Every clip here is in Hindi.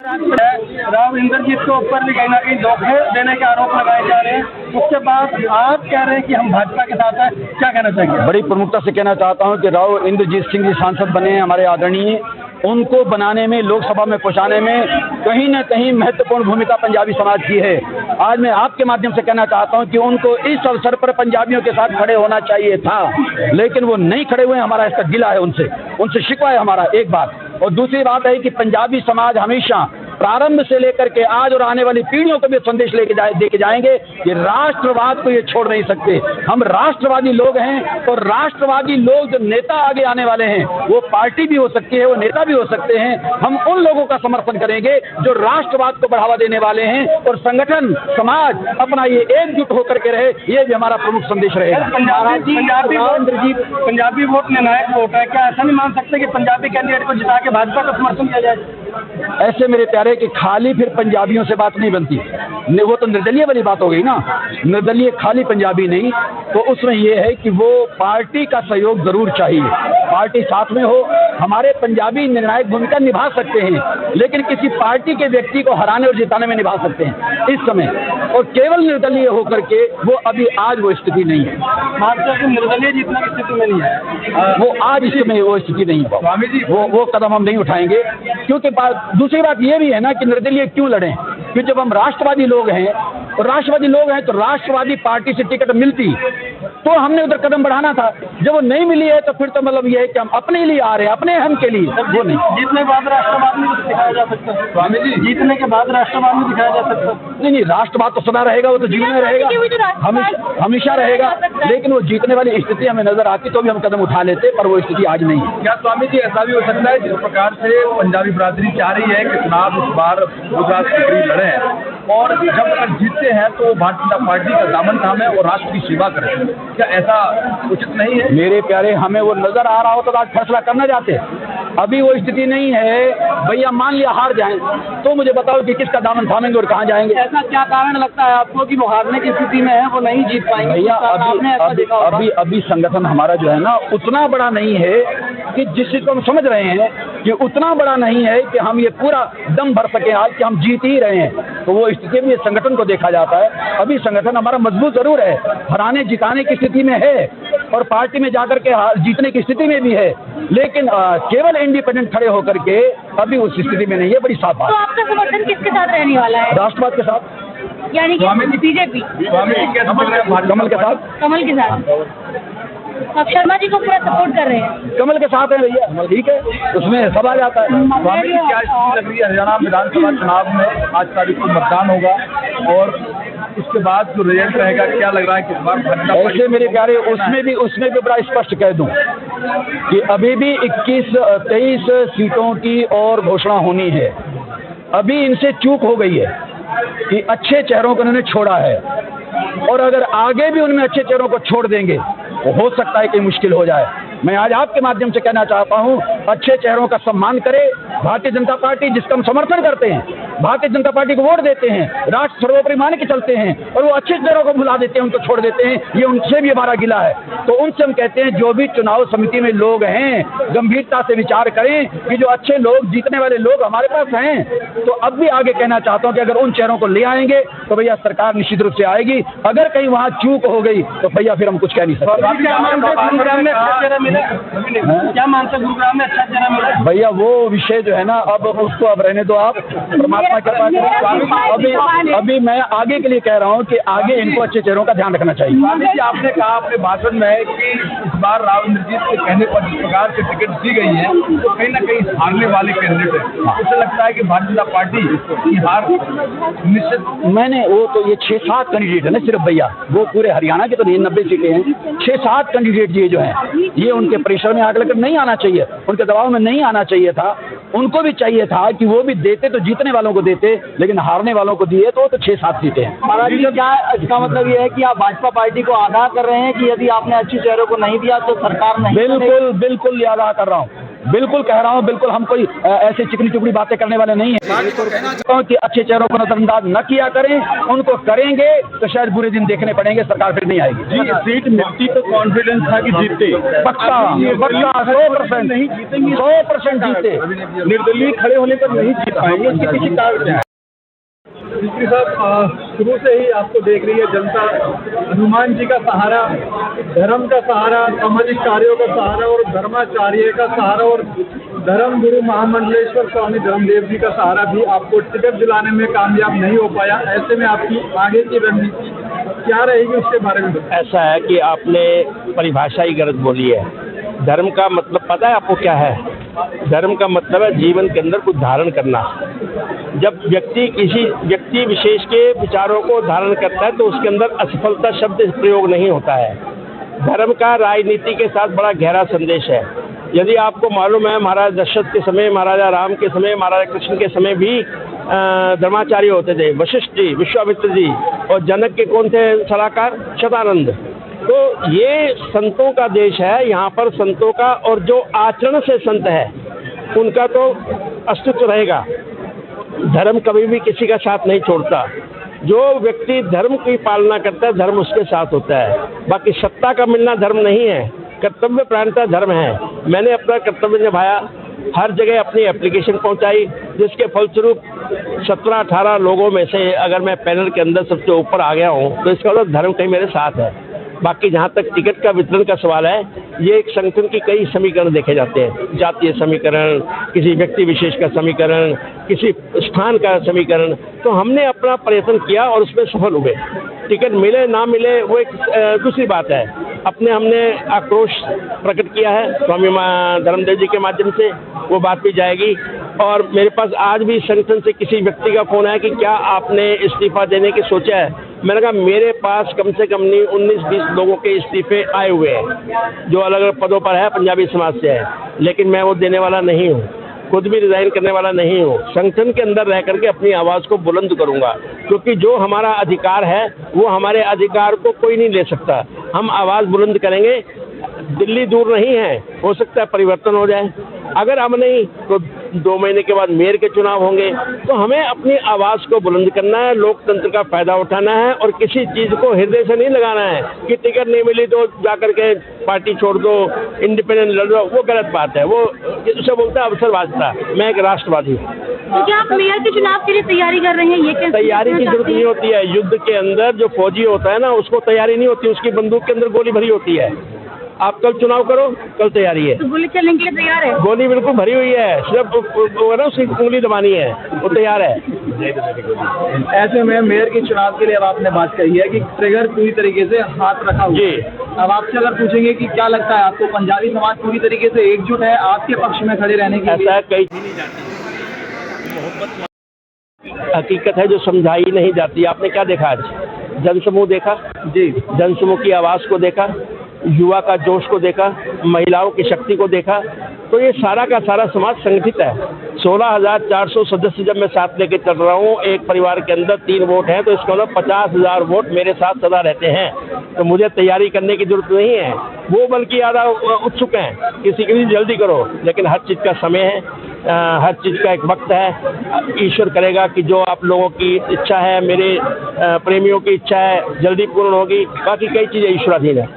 राव इंद्रजीत के ऊपर भी कहीं ना कहीं धोखे देने के आरोप लगाए जा रहे हैं। उसके बाद आप कह रहे हैं कि हम भाजपा के साथ हैं, क्या कहना चाहिए? बड़ी प्रमुखता से कहना चाहता हूं कि राव इंद्रजीत सिंह जी सांसद बने हैं हमारे आदरणीय, उनको बनाने में, लोकसभा में पहुंचाने में कहीं न कहीं महत्वपूर्ण भूमिका पंजाबी समाज की है। आज मैं आपके माध्यम से कहना चाहता हूं कि उनको इस अवसर पर पंजाबियों के साथ खड़े होना चाहिए था, लेकिन वो नहीं खड़े हुए। हमारा इसका गिला है उनसे शिकवा है हमारा, एक बात। और दूसरी बात है कि पंजाबी समाज हमेशा प्रारंभ से लेकर के आज और आने वाली पीढ़ियों को भी संदेश देके जाएंगे कि राष्ट्रवाद को ये छोड़ नहीं सकते। हम राष्ट्रवादी लोग हैं और राष्ट्रवादी लोग जो नेता आगे आने वाले हैं, वो पार्टी भी हो सकती है, वो नेता भी हो सकते हैं। हम उन लोगों का समर्थन करेंगे जो राष्ट्रवाद को बढ़ावा देने वाले हैं, और संगठन समाज अपना ये एकजुट होकर के रहे, ये भी हमारा प्रमुख संदेश रहेगा। पंजाबी वोट निर्णायक वोट है, क्या ऐसा नहीं मान सकते कि पंजाबी कैंडिडेट को जिता के भाजपा का समर्थन किया जाए? ऐसे मेरे प्यारे कि खाली फिर पंजाबियों से बात नहीं बनती, वो तो निर्दलीय वाली बात हो गई ना। निर्दलीय खाली पंजाबी नहीं, तो उसमें ये है कि वो पार्टी का सहयोग जरूर चाहिए, पार्टी साथ में हो। हमारे पंजाबी निर्णायक भूमिका निभा सकते हैं, लेकिन किसी पार्टी के व्यक्ति को हराने और जिताने में निभा सकते हैं इस समय, और केवल निर्दलीय होकर के वो अभी आज वो स्थिति नहीं है। निर्दलीय जीतने की स्थिति में नहीं है, वो आज इस समय वो स्थिति नहीं है स्वामी जी। वो कदम हम नहीं उठाएंगे, क्योंकि दूसरी बात ये भी है ना कि निर्दलीय क्यों लड़े, कि जब हम राष्ट्रवादी लोग हैं तो राष्ट्रवादी पार्टी से टिकट मिलती तो हमने उधर कदम बढ़ाना था। जब वो नहीं मिली है तो फिर तो मतलब ये है कि हम अपने लिए आ रहे हैं, अपने हम के लिए। वो नहीं, जीतने के बाद राष्ट्रवाद में दिखाया जा सकता है स्वामी जी, जीतने के बाद राष्ट्रवाद में दिखाया जा सकता है। नहीं, राष्ट्रवाद तो सदा रहेगा, वो तो जीवन में रहेगा, हमेशा रहेगा। लेकिन वो जीतने वाली स्थिति हमें नजर आती तो भी हम कदम उठा लेते, पर वो स्थिति आज नहीं है। क्या स्वामी जी ऐसा भी हो सकता है जिस प्रकार से पंजाबी बिरादरी चाह रही है कि चुनाव इस बार गुजरात के करीब लड़े हैं, और जब अगर जीतते हैं तो भारतीय जनता पार्टी का दामन थामे और राष्ट्र की सेवा करें, क्या ऐसा उचित नहीं है? मेरे प्यारे, हमें वो नजर आ रहा हो तो आज फैसला करना चाहते, अभी वो स्थिति नहीं है। भैया मान लिया हार जाएं तो मुझे बताओ कि किसका दामन थामेंगे और कहाँ जाएंगे? ऐसा क्या कारण लगता है आपको कि वो हारने की स्थिति में है, वो नहीं जीत पाएंगे? भैया अभी संगठन हमारा जो है ना उतना बड़ा नहीं है कि जिसको हम समझ रहे हैं कि उतना बड़ा नहीं है कि हम ये पूरा दम भर सके आज कि हम जीत ही रहे हैं। तो वो स्थिति में संगठन को देखा जाता है। अभी संगठन हमारा मजबूत जरूर है, हराने जिताने की स्थिति में है और पार्टी में जाकर के जीतने की स्थिति में भी है, लेकिन केवल इंडिपेंडेंट खड़े होकर के अभी उस स्थिति में नहीं है। बड़ी साफ बात। तो आपका समर्थन किसके साथ रहने वाला है? राष्ट्रवाद के साथ, यानी कि बीजेपी, कमल के साथ। कमल के साथ आप शर्मा जी को पूरा सपोर्ट कर रहे हैं? कमल के साथ है भैया, ठीक है, उसमें सब आ जाता है। स्वामी जी क्या स्थिति लग रही है हरियाणा विधानसभा चुनाव में? 8 तारीख को मतदान होगा और उसके बाद जो रिजल्ट रहेगा, क्या लग रहा है किस बार? ऐसे मेरे प्यारे उसमें भी बड़ा स्पष्ट कह दूं कि अभी भी 21-23 सीटों की और घोषणा होनी है। अभी इनसे चूक हो गई है कि अच्छे चेहरों को उन्होंने छोड़ा है, और अगर आगे भी उनमें अच्छे चेहरों को छोड़ देंगे तो हो सकता है कि मुश्किल हो जाए। मैं आज आपके माध्यम से कहना चाहता हूं, अच्छे चेहरों का सम्मान करें। भारतीय जनता पार्टी जिसका हम समर्थन करते हैं, भारतीय जनता पार्टी को वोट देते हैं, राष्ट्र सर्वोपरि मान के चलते हैं, और वो अच्छे चेहरों को भुला देते हैं, उनको छोड़ देते हैं, ये उनसे भी हमारा गिला है। तो उनसे हम कहते हैं जो भी चुनाव समिति में लोग हैं गंभीरता से विचार करें कि जो अच्छे लोग, जीतने वाले लोग हमारे पास हैं। तो अब भी आगे कहना चाहता हूं कि अगर उन चेहरों को ले आएंगे तो भैया सरकार निश्चित रूप से आएगी। अगर कहीं वहां चूक हो गई तो भैया फिर हम कुछ कह नहीं सकते। क्या मानते गुरुग्राम में अच्छा चेहरा मिला? भैया वो विषय जो है ना, अब उसको अब रहने दो, आप परमात्मा के पास। अभी मैं आगे के लिए कह रहा हूँ कि आगे इनको अच्छे चेहरों का ध्यान रखना चाहिए। स्वामी जी आपने कहा अपने भाषण में कि इस बार राव इंद्रजीत के कहने पर जिस प्रकार से टिकट दी गई है तो कहीं न कहीं हारने वाले कैंडिडेट है। उसे लगता है कि भारतीय जनता पार्टी की हार निश्चित। मैंने वो तो ये 6-7 कैंडिडेट है ना सिर्फ भैया, वो पूरे हरियाणा के तो नहीं, 90 सीटें हैं। 6-7 कैंडिडेट ये जो है, ये उनके प्रेशर में आग लगकर नहीं आना चाहिए, उनके दबाव में नहीं आना चाहिए था। उनको भी चाहिए था कि वो भी देते तो जीतने वालों को देते, लेकिन हारने वालों को दिए तो 6-7 सीटें हैं। महाराज जी, क्या इसका मतलब ये है कि आप भाजपा पार्टी को आगाह कर रहे हैं कि यदि आपने अच्छे चेहरों को नहीं दिया तो सरकार नहीं? बिल्कुल ये आगाह कर रहा हूँ। बिल्कुल कह रहा हूँ, बिल्कुल हम कोई ऐसे चिकनी चुपड़ी बातें करने वाले नहीं है कि अच्छे चेहरों को नजरअंदाज न किया करें, उनको करेंगे तो शायद बुरे दिन देखने पड़ेंगे, सरकार फिर नहीं आएगी। जी, सीट मिलती तो कॉन्फिडेंस था कि जीतते, पक्का 100% नहीं जीतेंगे, 100% जीते। निर्दलीय खड़े होने पर नहीं जीत पाएंगे, इसके पीछे कारण क्या है? मिस्त्री साहब, शुरू से ही आपको देख रही है जनता, हनुमान जी का सहारा, धर्म का सहारा, सामाजिक कार्यों का सहारा और धर्माचार्य का सहारा और धर्म गुरु महामंडलेश्वर स्वामी धर्मदेव जी का सहारा भी आपको टिकट दिलाने में कामयाब नहीं हो पाया। ऐसे में आपकी आगे की रणनीति क्या रहेगी, उसके बारे में बताएं। ऐसा है कि आपने परिभाषा ही गलत बोली है। धर्म का मतलब पता है आपको क्या है? धर्म का मतलब है जीवन के अंदर कुछ धारण करना। जब व्यक्ति किसी व्यक्ति विशेष के विचारों को धारण करता है तो उसके अंदर असफलता शब्द प्रयोग नहीं होता है। धर्म का राजनीति के साथ बड़ा गहरा संदेश है। यदि आपको मालूम है, महाराज दशरथ के समय, महाराजा राम के समय, महाराजा कृष्ण के समय भी धर्माचार्य होते थे। वशिष्ठ जी, विश्वामित्र जी और जनक के कौन थे सलाहकार? शतानंद। तो ये संतों का देश है। यहाँ पर संतों का, और जो आचरण से संत है उनका तो अस्तित्व रहेगा। धर्म कभी भी किसी का साथ नहीं छोड़ता। जो व्यक्ति धर्म की पालना करता है, धर्म उसके साथ होता है। बाकी सत्ता का मिलना धर्म नहीं है, कर्तव्य परायणता धर्म है। मैंने अपना कर्तव्य निभाया, हर जगह अपनी एप्लीकेशन पहुंचाई, जिसके फलस्वरूप 17-18 लोगों में से अगर मैं पैनल के अंदर सबसे ऊपर आ गया हूं तो इसका मतलब धर्म कहीं मेरे साथ है। बाकी जहाँ तक टिकट का वितरण का सवाल है, ये एक संगठन की कई समीकरण देखे जाते हैं। जातीय समीकरण, किसी व्यक्ति विशेष का समीकरण, किसी स्थान का समीकरण। तो हमने अपना प्रयत्न किया और उसमें सफल हुए। टिकट मिले ना मिले वो एक दूसरी बात है। हमने आक्रोश प्रकट किया है स्वामी धर्मदेव जी के माध्यम से, वो बात भी जाएगी। और मेरे पास आज भी संगठन से किसी व्यक्ति का फोन आया कि क्या आपने इस्तीफा देने की सोचा है? मैंने कहा मेरे पास कम से कम नहीं 19-20 लोगों के इस्तीफे आए हुए हैं जो अलग अलग पदों पर है, पंजाबी समाज से है, लेकिन मैं वो देने वाला नहीं हूँ, खुद भी रिजाइन करने वाला नहीं हूँ। संगठन के अंदर रह करके अपनी आवाज़ को बुलंद करूँगा, क्योंकि जो हमारा अधिकार है वो हमारे अधिकार को कोई नहीं ले सकता। हम आवाज़ बुलंद करेंगे। दिल्ली दूर नहीं है, हो सकता है परिवर्तन हो जाए। अगर अब नहीं तो 2 महीने के बाद मेयर के चुनाव होंगे। तो हमें अपनी आवाज़ को बुलंद करना है, लोकतंत्र का फायदा उठाना है और किसी चीज़ को हृदय से नहीं लगाना है कि टिकट नहीं मिली तो जाकर के पार्टी छोड़ दो, इंडिपेंडेंट लड़ दो। वो गलत बात है। वो उसे बोलता है अवसरवादिता। मैं एक राष्ट्रवादी हूँ। तो क्या आप मेयर के चुनाव के लिए तैयारी कर रहे हैं? ये कैसे तैयारी की जरूरत नहीं होती है। युद्ध के अंदर जो फौजी होता है ना, उसको तैयारी नहीं होती, उसकी बंदूक के अंदर गोली भरी होती है। आप कल चुनाव करो, कल तैयारी है। तो गोली चलने के लिए तैयार है? गोली बिल्कुल भरी हुई है, सिर्फ उसकी उंगली दबानी है, वो तैयार है। ऐसे में मेयर के चुनाव के लिए अब आपने बात कही है कि ट्रिगर पूरी तरीके से हाथ रखा हुआ है। अब आपसे अगर पूछेंगे कि क्या लगता है आपको, पंजाबी समाज पूरी तरीके से एकजुट है आपके पक्ष में खड़े रहने के लिए? ऐसा कई हकीकत है जो समझाई नहीं जाती। आपने क्या देखा आज? जनसमूह देखा जी, जनसमूह की आवाज़ को देखा, युवा का जोश को देखा, महिलाओं की शक्ति को देखा। तो ये सारा का सारा समाज संगठित है। 16,400 सदस्य जब मैं साथ लेके चल रहा हूँ, एक परिवार के अंदर 3 वोट हैं, तो इसका मतलब 50,000 वोट मेरे साथ सदा रहते हैं। तो मुझे तैयारी करने की जरूरत नहीं है। वो बल्कि ज़्यादा उत्सुक हैं, किसी की जल्दी करो, लेकिन हर चीज़ का समय है, हर चीज़ का एक वक्त है। ईश्वर करेगा कि जो आप लोगों की इच्छा है, मेरे प्रेमियों की इच्छा है, जल्दी पूर्ण होगी। बाकी कई चीज़ें ईश्वराधीन है।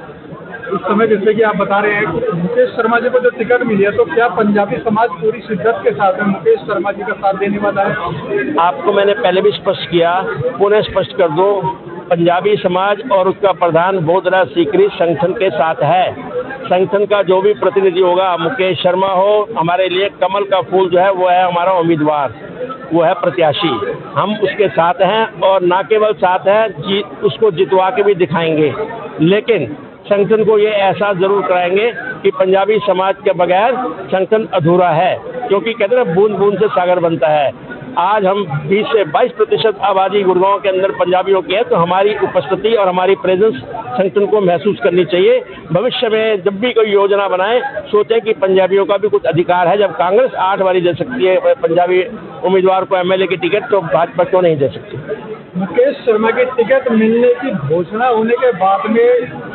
उस समय जैसे कि आप बता रहे हैं कि मुकेश शर्मा जी को जो टिकट मिली है, तो क्या पंजाबी समाज पूरी शिद्दत के साथ है मुकेश शर्मा जी का साथ देने वाला है? आपको मैंने पहले भी स्पष्ट किया, पुनः स्पष्ट कर दो, पंजाबी समाज और उसका प्रधान बोधराज सीकरी संगठन के साथ है। संगठन का जो भी प्रतिनिधि होगा, मुकेश शर्मा हो, हमारे लिए कमल का फूल जो है वो है हमारा उम्मीदवार, वो है प्रत्याशी। हम उसके साथ हैं और ना केवल साथ हैं, उसको जितवा के भी दिखाएंगे। लेकिन संगठन को ये एहसास जरूर कराएंगे कि पंजाबी समाज के बगैर संगठन अधूरा है, क्योंकि कहते हैं बूंद बूंद से सागर बनता है। आज हम 20 से 22% आबादी गुड़गांव के अंदर पंजाबियों की है, तो हमारी उपस्थिति और हमारी प्रेजेंस संगठन को महसूस करनी चाहिए। भविष्य में जब भी कोई योजना बनाए, सोचें कि पंजाबियों का भी कुछ अधिकार है। जब कांग्रेस 8 बारी दे सकती है पंजाबी उम्मीदवार को MLA की टिकट, तो भाजपा क्यों नहीं दे सकती? मुकेश शर्मा की टिकट मिलने की घोषणा होने के बाद में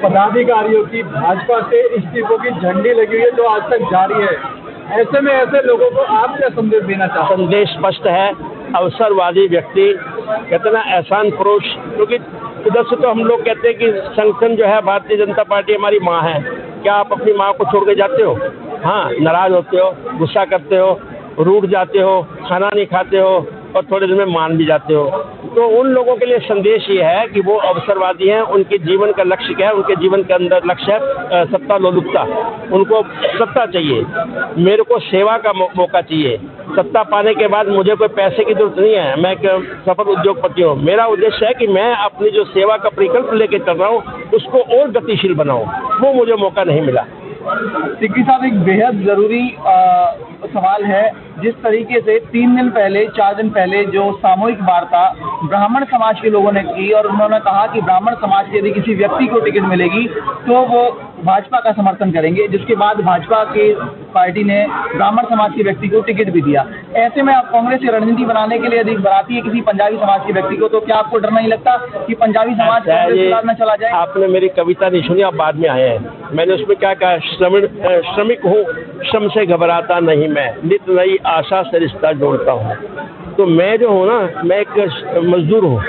पदाधिकारियों की भाजपा से इस्तीफों की झंडी लगी हुई है जो आज तक जारी है। ऐसे में ऐसे लोगों को आप क्या संदेश देना चाहते हैं? संदेश स्पष्ट है, अवसरवादी व्यक्ति कितना एहसान फरोश, क्योंकि उधर से तो हम लोग कहते हैं कि संगठन जो है भारतीय जनता पार्टी हमारी माँ है। क्या आप अपनी माँ को छोड़ के जाते हो? हाँ, नाराज होते हो, गुस्सा करते हो, रूठ जाते हो, खाना नहीं खाते हो और थोड़े दिन में मान भी जाते हो। तो उन लोगों के लिए संदेश ये है कि वो अवसरवादी हैं, उनके जीवन का लक्ष्य क्या है? उनके जीवन के अंदर लक्ष्य है सत्ता लोलुपता। उनको सत्ता चाहिए, मेरे को सेवा का मौका चाहिए। सत्ता पाने के बाद मुझे कोई पैसे की जरूरत नहीं है, मैं एक सफल उद्योगपति हूँ। मेरा उद्देश्य है कि मैं अपनी जो सेवा का परिकल्प लेके चल रहा हूँ उसको और गतिशील बनाऊँ, वो मुझे मौका नहीं मिला। सिक्री साहब, एक बेहद ज़रूरी सवाल है। जिस तरीके से 3 दिन पहले 4 दिन पहले जो सामूहिक वार्ता ब्राह्मण समाज के लोगों ने की और उन्होंने कहा कि ब्राह्मण समाज के यदि किसी व्यक्ति को टिकट मिलेगी तो वो भाजपा का समर्थन करेंगे, जिसके बाद भाजपा की पार्टी ने ब्राह्मण समाज के व्यक्ति को टिकट भी दिया। ऐसे में आप कांग्रेस की रणनीति बनाने के लिए यदि बनाती है किसी पंजाबी समाज के व्यक्ति को, तो क्या आपको डर नहीं लगता कि पंजाबी समाज कांग्रेस के साथ न चला जाए? आपने मेरी कविता नहीं सुनी, आप बाद में आए हैं। मैंने उसमें क्या कहा? श्रमिक हूँ, श्रम से घबराता नहीं मैं, नित नई आशा से रिश्ता जोड़ता हूँ। तो मैं जो हूँ ना, मैं एक मजदूर हूँ,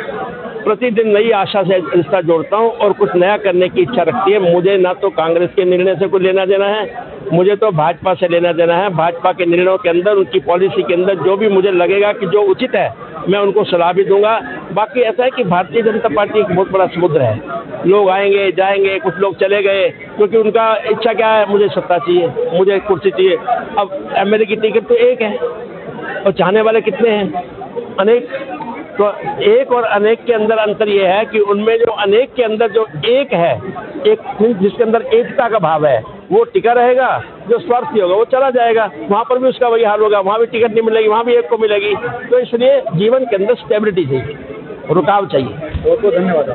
प्रतिदिन नई आशा से रिश्ता जोड़ता हूँ और कुछ नया करने की इच्छा रखती है। मुझे ना तो कांग्रेस के निर्णय से कुछ लेना देना है, मुझे तो भाजपा से लेना देना है। भाजपा के निर्णयों के अंदर, उनकी पॉलिसी के अंदर जो भी मुझे लगेगा कि जो उचित है, मैं उनको सलाह भी दूंगा। बाकी ऐसा है कि भारतीय जनता पार्टी एक बहुत बड़ा समुद्र है, लोग आएंगे जाएंगे, कुछ लोग चले गए, क्योंकि उनका इच्छा क्या है? मुझे सत्ता चाहिए, मुझे कुर्सी चाहिए। अब एमएलए की टिकट तो एक है और चाहने वाले कितने हैं? अनेक। तो एक और अनेक के अंदर अंतर ये है कि उनमें जो अनेक के अंदर जो एक है, एक जिसके अंदर एकता का भाव है, वो टिका रहेगा। जो स्वार्थी होगा वो चला जाएगा, वहाँ पर भी उसका वही हाल होगा, वहाँ भी टिकट नहीं मिलेगी, वहाँ भी एक को मिलेगी। तो इसलिए जीवन के अंदर स्टेबिलिटी चाहिए, रुकाव चाहिए। बहुत बहुत धन्यवाद।